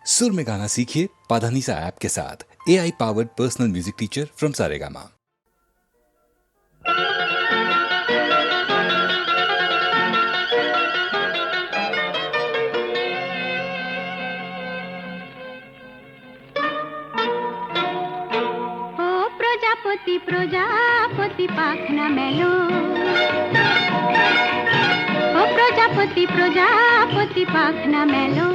सुर में गाना सीखिए पाधानीसा ऐप के साथ। AI powered personal music teacher from Saregama. প্রজাপতি প্রজাপতি পাখনা মেলো, ও প্রজাপতি প্রজাপতি পাখনা মেলো,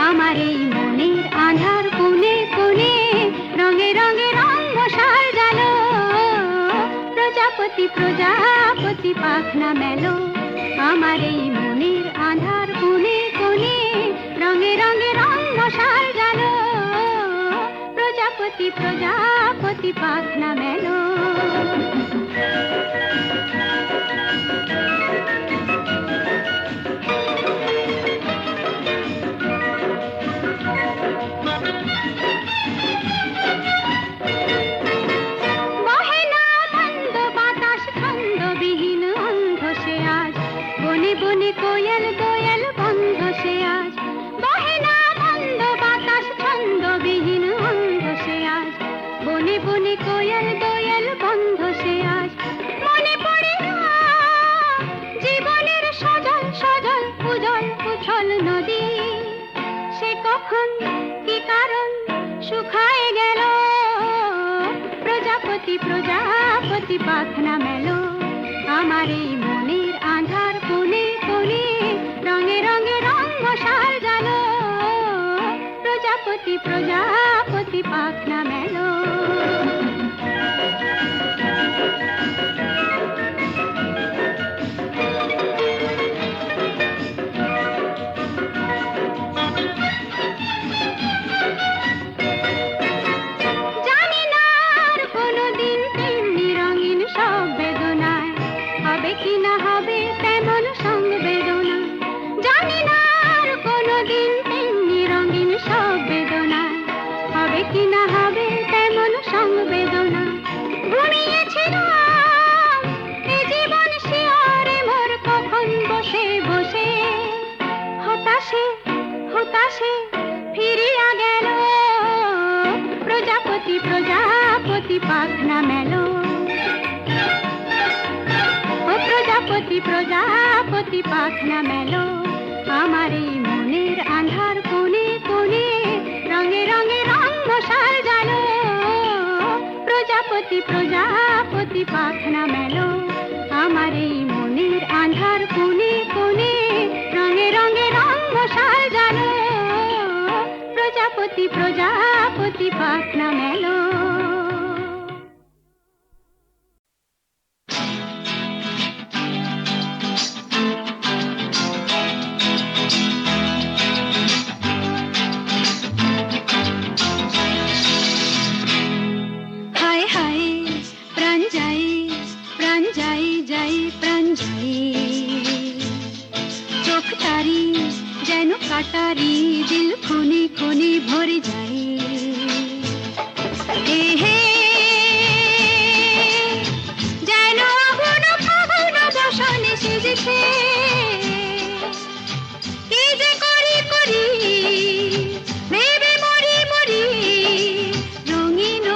আমার এই মনের আঁধার কোণে কোণে রঙে রঙে রঙ সাজালো। প্রজাপতি প্রজাপতি পাখনা মেলো, আমার এই মনের আঁধার কোণে কোণে রঙে রঙে রঙ সাজালো। প্রজাপতি প্রজাপতি পাখনা মেলো। বহে না ছন্দ বাতাস ছন্দবিহীন অন্ধ সে আজ, বনে বনে কোয়েল দোয়েল বন্ধ সে আজ। বহে না ছন্দ বাতাস ছন্দবিহীন অন্ধ সে আজ, বনে বনে কোয়েল দোয়েল বন্ধ সে আজ। মনে পড়ে না জীবনের সজল সজল উজল উছল নদী, সে কখন কি কারণ শুকায় গেল। প্রজাপতি প্রজাপতি পাখনা মেলো, আমার এই মনের আঁধার কোণে কোণে রঙে রঙে রঙ সাজালো। প্রজাপতি প্রজাপতি পাখনা মেলো। জানি না আর কোনোদিন তেমনি রঙিন সব বেদনায় হবে কি না হবে তেমন সংবেদনা। জানি না আর কোনোদিন তেমনি রঙিন সব বেদনায় হবে কি না হবে তেমন সংবেদনা। ঘুমিয়েছিলাম এ জীবন শিয়রে মোর কখন বসে বসে, হতাশে হতাশে ফিরিয়া গেল। প্রজাপতি প্রজাপতি পাখনা মেলো, ও প্রজাপতি প্রজাপতি পাখনা মেলো, আমার এই মনের আঁধার কোণে কোণে রঙে রঙে রঙ সাজালো। প্রজাপতি প্রজাপতি পাখনা মেলো, আমার এই মনের আঁধার কোণে কোণে রঙে রঙে রঙ সাজালো। প্রজাপতি প্রজাপতি পাখনা মেলো। হায় হায় প্রাণ যাই যাই প্রাণ যাই, চোখ তারি যেন কাটারি দিল খুনি খুনি ভরে যাই। হে হে যেন আগুন ফাগুন বসনে সেজেছে, কি যে করি করি ভেবে মরি মরি। রঙিন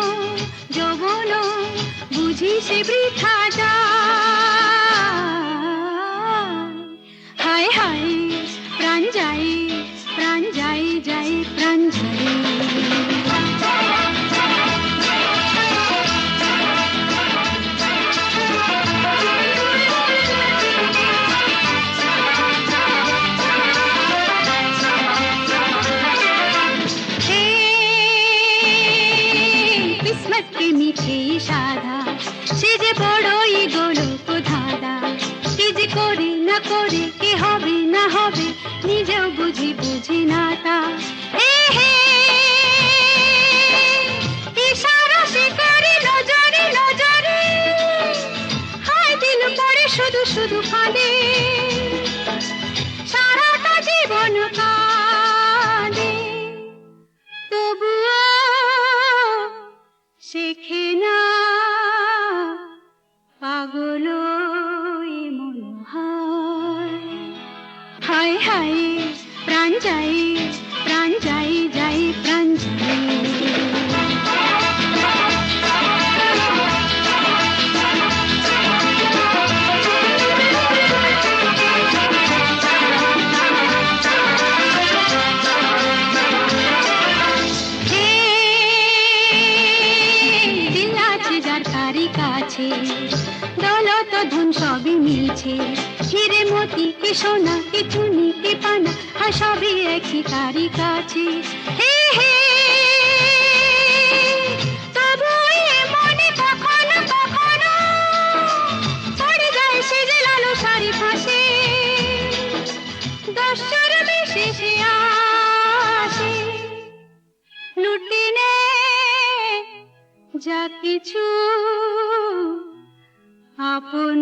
যৌবন বুঝি সে বৃথা যায়। হায় হায় প্রাণ যাই যাই প্রাণ যাই। কিসমত কে মিঠে সাদা, সে যে বড়ই গোলক ধাঁধা। কি যে করে না করে কে হবে না হবে নিজেও বুঝি না তা। ইশারা সে করে নজরে নজরে, হায় দিল পড়ে শুধু শুধু কাঁদে। সারাটা জীবন কাঁদে, তবুও শেখে না পাগল মন হয়। হায় হায় প্রাণ যাই দৌলত ধন সবই মিছে, হিরে মতি কি সোনা কি চুনি কি পানা, আর সবই একই তারি কাছে। হে হে তবু এ মনে কখনো কখনো পড়ে যায় সে যে লালসারি ফাঁসে, দস্যুর বেশে সে আসে, লুটে নে যা কিছু আপন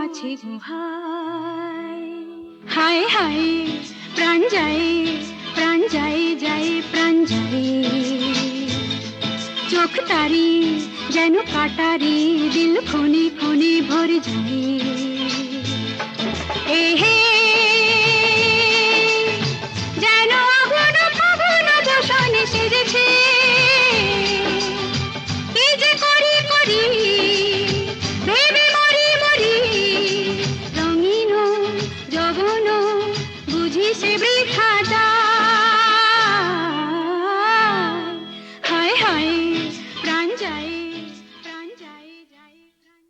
আছে গো ভাই। হায় হায় প্রাণ যায় প্রাণ যায় যায় প্রাণ যায়, চোখ তারি যেন কাটারি, দিল খনি খনি ভরে যায়। এ হে যেন আগুন ফাগুন দূষণে সেজেছে, কি যে করি করি ভেবে মরি মরি, রঙিন যৌবন বুঝি সে বৃথা যায়। হায় হায় প্রাণ যায় প্রাণ যায় যায় প্রাণ।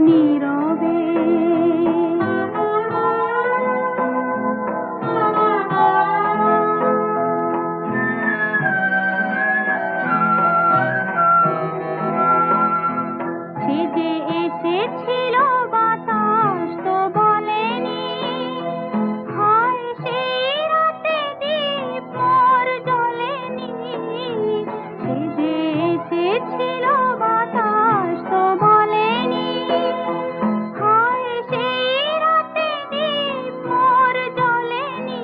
নীরবে। সে যে এসেছিল বাতাস তো বলেনি, হায় সেই রাতে দীপ মোর জ্বলেনি। সে যে এসেছিল বাতাস তো বলেনি, হায় সেই রাতে দীপ মোর জ্বলেনি।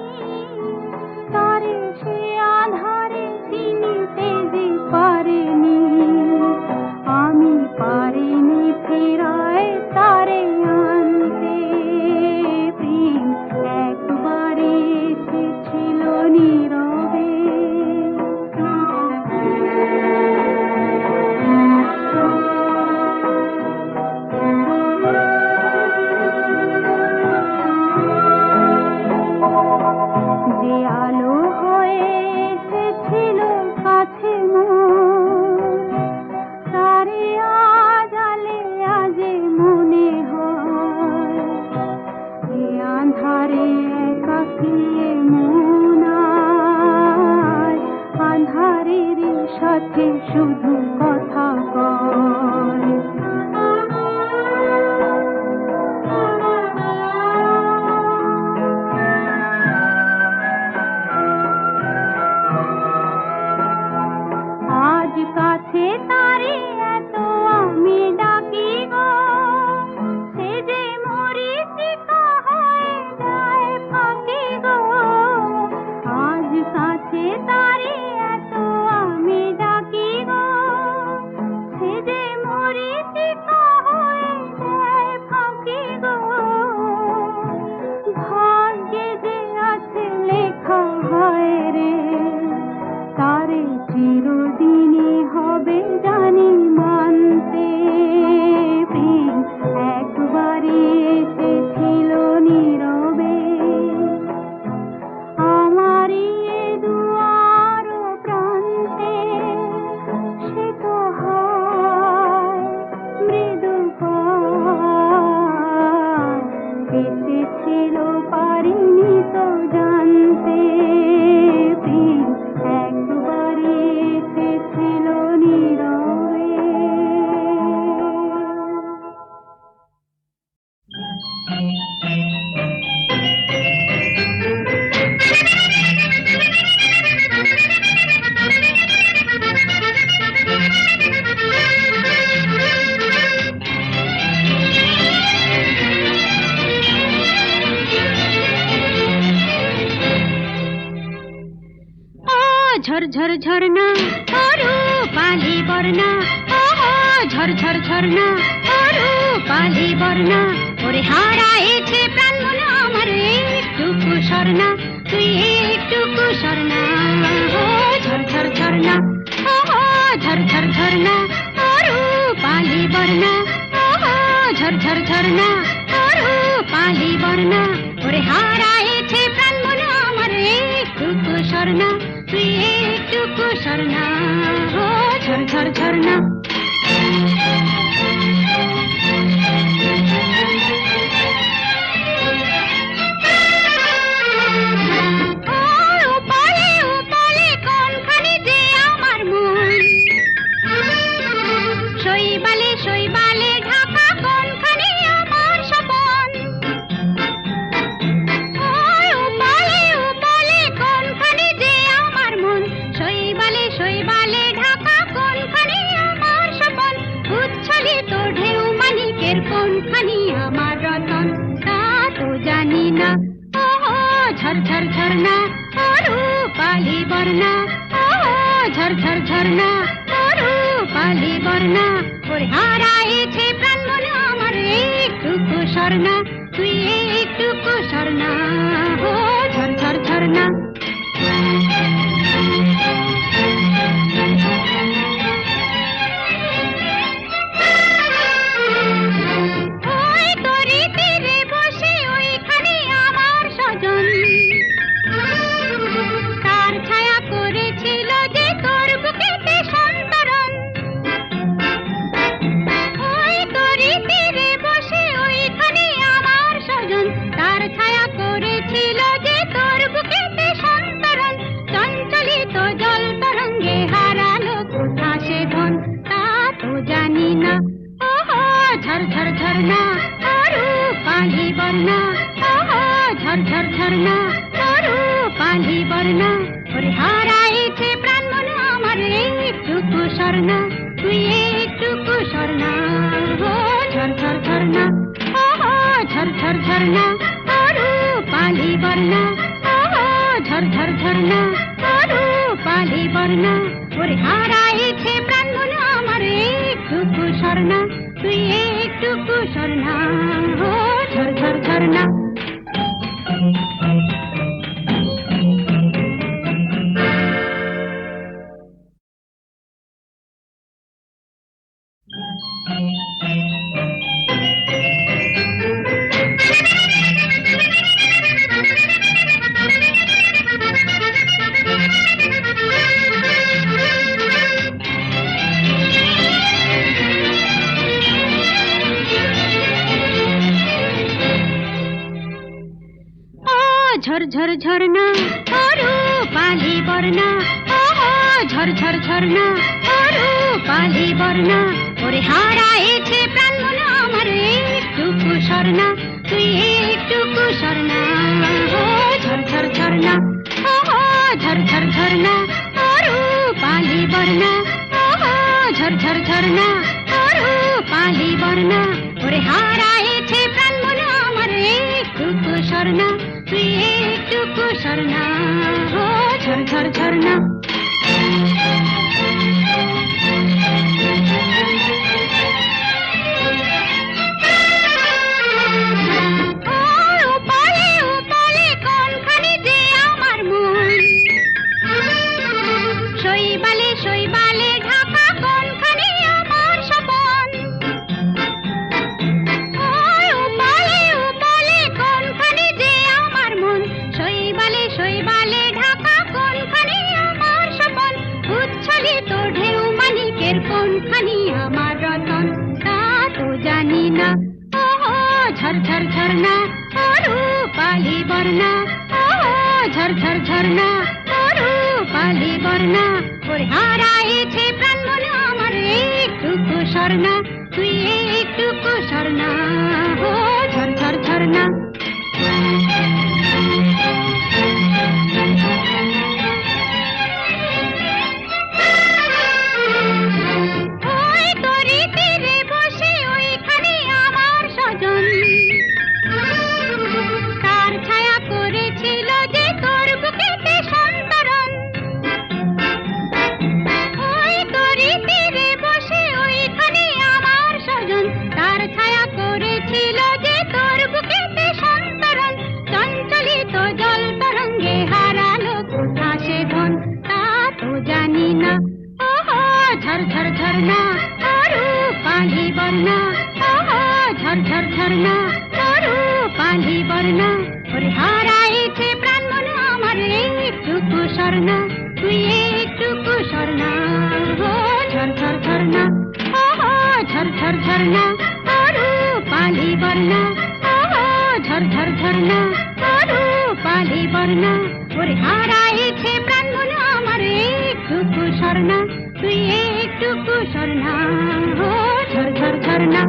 তারে সে আঁধারে চিনিতে যে পারেনি, আমি পারিনি ফেরায় তারে আনতে। প্রেম একবারে এসেছিল নীরবে। যে আলো হয়ে এসেছিল কাছে মোর, তারে আজ আলে আজে মনে হয়। এ আঁধারে একাকী মন আজ আঁধারের সাথে শুধু কথা কয়। আজ কাছে তারে এত আমি ডাকি গো, সে যে মরীচিকা হয়ে যায় ফাঁকি গো। আজ কাছে তারে এত আমি ডাকি গো, সে যে মরীচিকা হয়ে যায় ফাঁকি গো। ভাগ্যে যে আছে লেখা হয় রে, তারে চিরদিনই হবে জানি মানতে। প্রেম একবারে এসেছিল নীরবে। আমারই এ দুয়ার প্রান্তে সে তো হয় মৃদু পায়। এসেছিল পারিনি তো জানতে। প্রেম একবারে এসেছিল নীরবে। ঝরঝর ঝরনা অরু পালি বর্ণা, ও ঝরঝর ঝরনা অরু পালি বর্ণা। ওরে হারাইছে প্রাণ মন আমার একটুকু স্বর্ণা, তুই একটুকু স্বর্ণা। ও ঝরঝর ঝরনা, ও ঝরঝর ঝরনা অরু পালি বর্ণা, ও ঝরঝর ঝরনা অরু পালি বর্ণা। ওরে হারাইছে প্রাণ মন আমার একটুকু স্বর্ণা, তুই একটুকু স্বর্ণা। ও ঝরঝর ঝরনা। উপলে কোনখানি যে আমার মন, শৈবালে শৈবালে ঢাকা কোনখানি আমার স্বপন। উপলে কোনখানি যে আমার মন, শৈবালে শৈবালে ঢাকা কোনখানি আমার স্বপন। উচ্ছ্বলিত ঢেউ মানিকের কোনখানি আমার রতন, তা তো জানি না। ও ঝরঝর ঝরনা অরু পালি বর্ণা, ও ঝরঝর ঝরনা অরু পালি বর্ণা। ওরে হারাইছে প্রাণ মন আমার একটুকু স্বর্ণা, তুই একটুকু স্বর্ণা। ও ঝরঝর ঝরনা। ওই তরি তীরে বসে ওইখানে আমার স্বজন, তার ছায়া করেছিল যে তোর বুকেতে সন্তরণ। ওই তরি তীরে বসে পালি বর্ণা ঝরঝর ঝরনা পালি বর্ণা ওরে হারাইছে প্রাণ মন আমার একটু কুসরনা তুই একটু কুসরনা ঝরঝর ঝরনা ঝরঝর ঝরনা পালি বর্ণা ঝরঝর ঝরনা পালি বর্ণা ওরে হারাইছে প্রাণ মন আমার একটু কুসরনা তুই একটু কুসরনা ঝরঝর ঝরনা ঝরঝর ঝরনা পালি বর্ণা ঝরঝর ঝরনা পালি বর্ণা ওরে হারাইছে প্রাণ মন আমার একটু কুসরনা তুই একটু কুসরনা ঝরঝর ঝরনা ঝরঝর ঝরনা পালি বর্ণা ঝরঝর ঝরনা পালি বর্ণা ওরে হারাইছে প্রাণ মন আমার একটু কুসরনা তুই একটু কুসরনা ঝরঝর ঝরনা ঝরঝর ঝরনা পালি বর্ণা ঝরঝর ঝরনা পালি বর্ণা ওরে হারাইছে প্রাণ মন আমার একটু কুসরনা তুই একটু কুসরনা ঝরঝর ঝরনা ঝরঝর ঝরনা পালি বর্ণা ঝরঝর ঝরনা পালি বর্ণা ওরে হারাইছে প্রাণ মন আমার একটু কুসরনা তুই একটু কুসরনা ঝরঝর ঝরনা ঝরঝর ঝরনা পালি বর্ণা ঝরঝর ঝরনা পালি বর্ণা ওরে হারাইছে প্রাণ মন আমার একটু কুসরনা তুই একটু কুসরনা ঝরঝর ঝরনা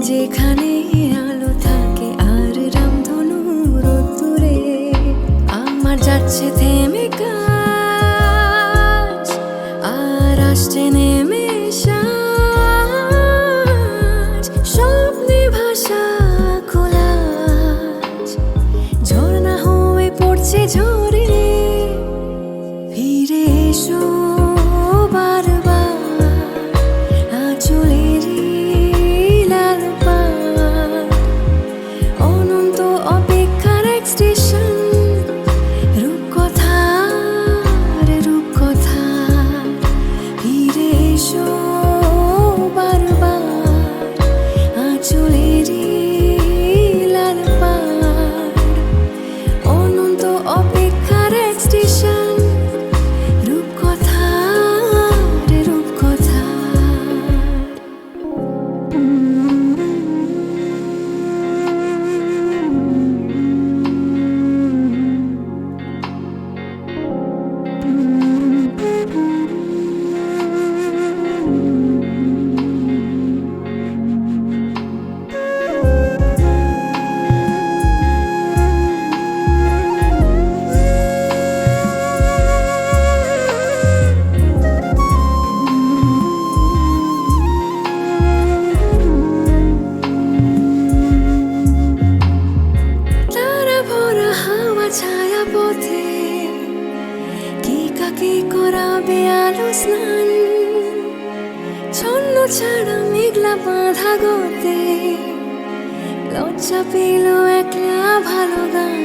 যেখানে আলো থাকে আর রামধনু রোদ্দুরে আমার যাচ্ছে থেমে কাজ আর আসছে নেমে সাজ ছাড়া মেঘলা বাঁধা গতে লজ্জা পেল একলা ভালো গান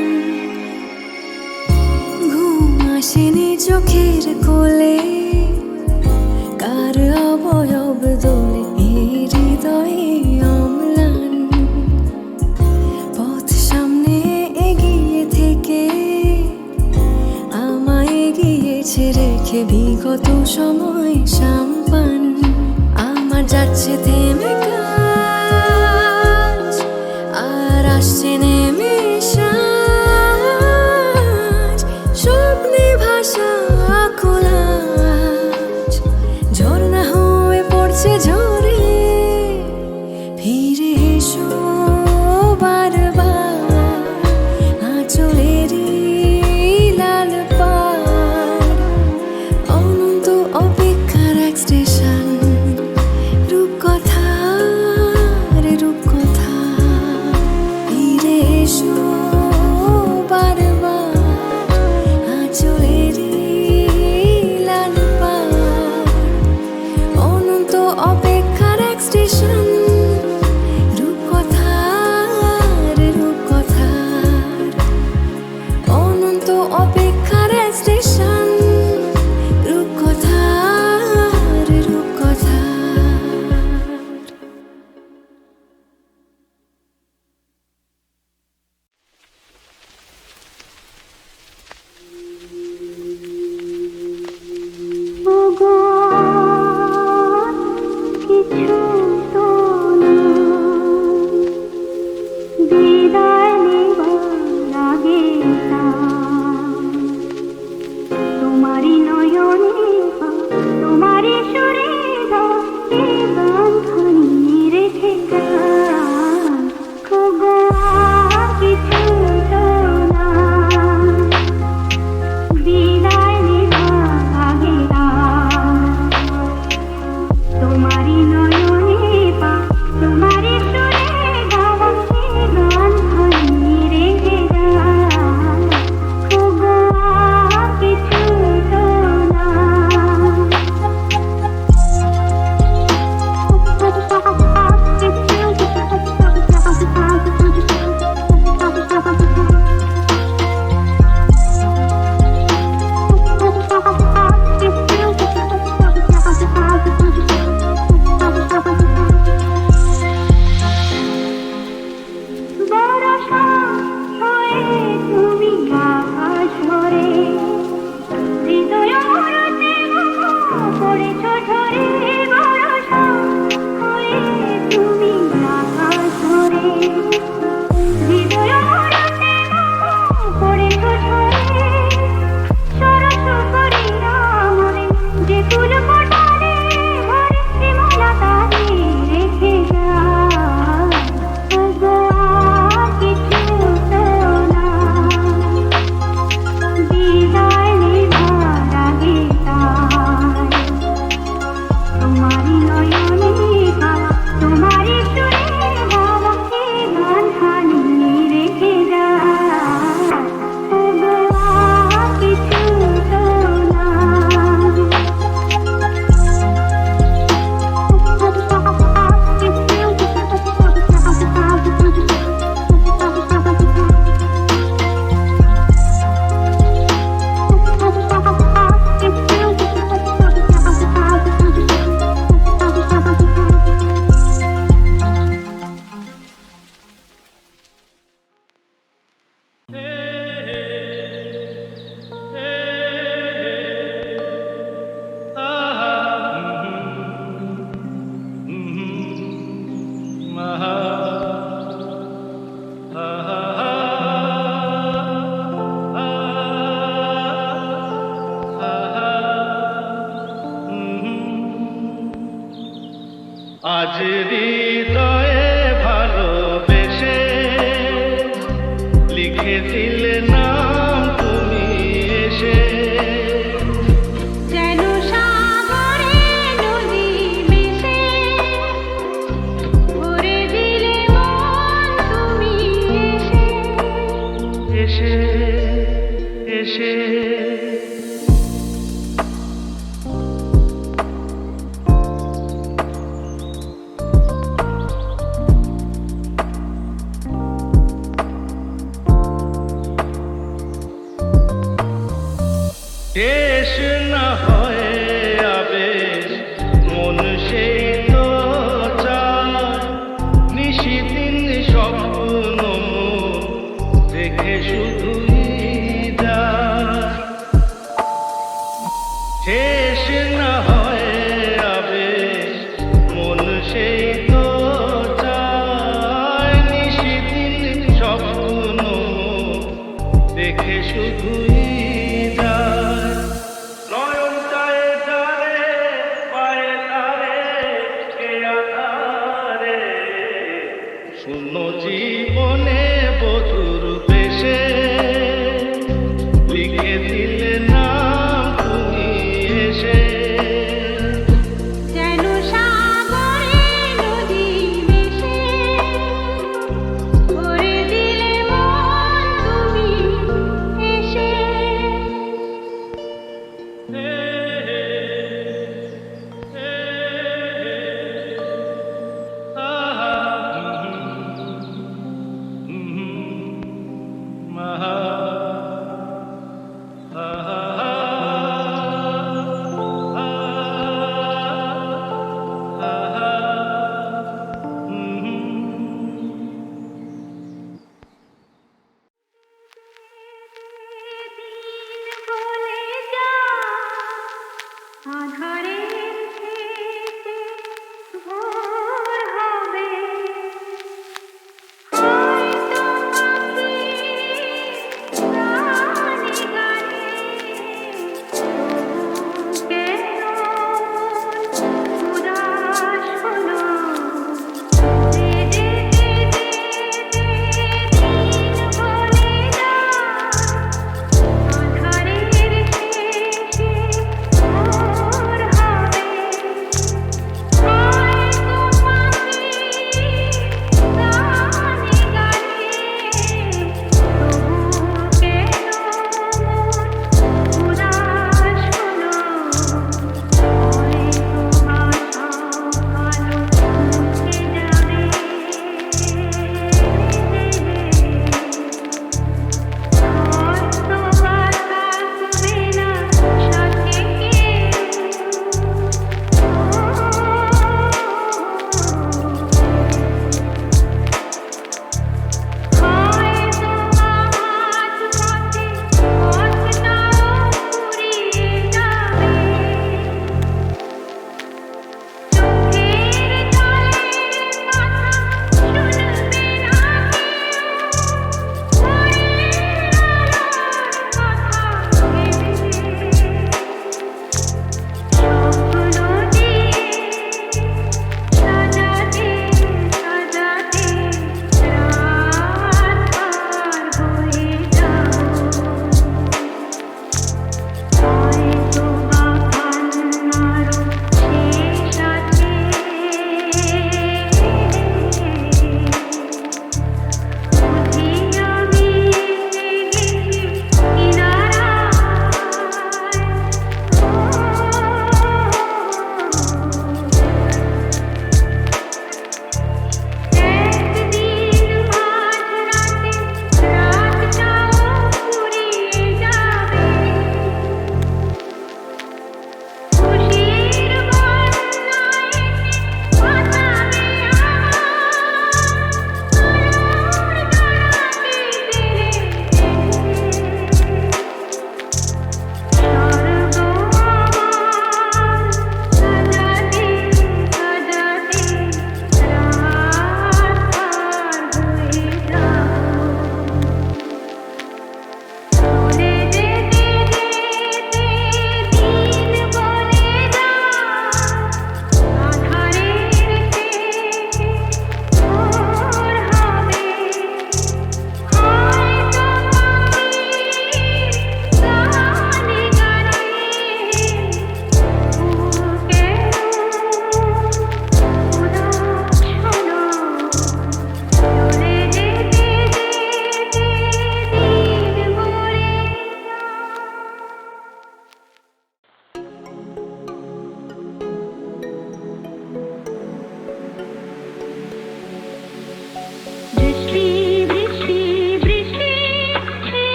ঘুম আসেনি চোখের কোলে কার অবয়ব দোলে এই হৃদয়ে অম্লান পথ সামনে এগিয়ে থেকে আমায় এগিয়েছে রেখে বিগত সময় সাম্পান আমার যাচ্ছে থেমে কাজ আর আসছে নেমে সাজ স্বপ্নে ভাষা কোলাজ ঝর্ণা হয়ে পড়ছে ঝরে ফিরে এসো বারবার আঁচলেরই লাল পাড় অনন্ত অপেক্ষার এক স্টেশন রূপকথা রে রূপকথা ফিরে এসো বারবার আঁচলেরই লাল পাড় অনন্ত অপেক্ষার এক স্টেশন রূপকথা রে রূপকথা অনন্ত অপেক্ষার এক স্টেশন রূপকথা রে রূপকথা ওগো কিছু তো না বিদায় নেবার আগে তোমারই নয়নে তোমারই সুরে এই গান খানি রেখে ওগো কিছু তো না বিদায় নেবার আগে তোমারই নয়নে তোমারই সুরে গাওয়া এই গান খানি রেখে ওগো কিছু তো না আজ হৃদয়ে ভালোবেসে লিখেছিলে নাম তুমি এসে যেন সাগরে নদী মিশে ভরে দিলে মন তুমি এসে এসে বধূ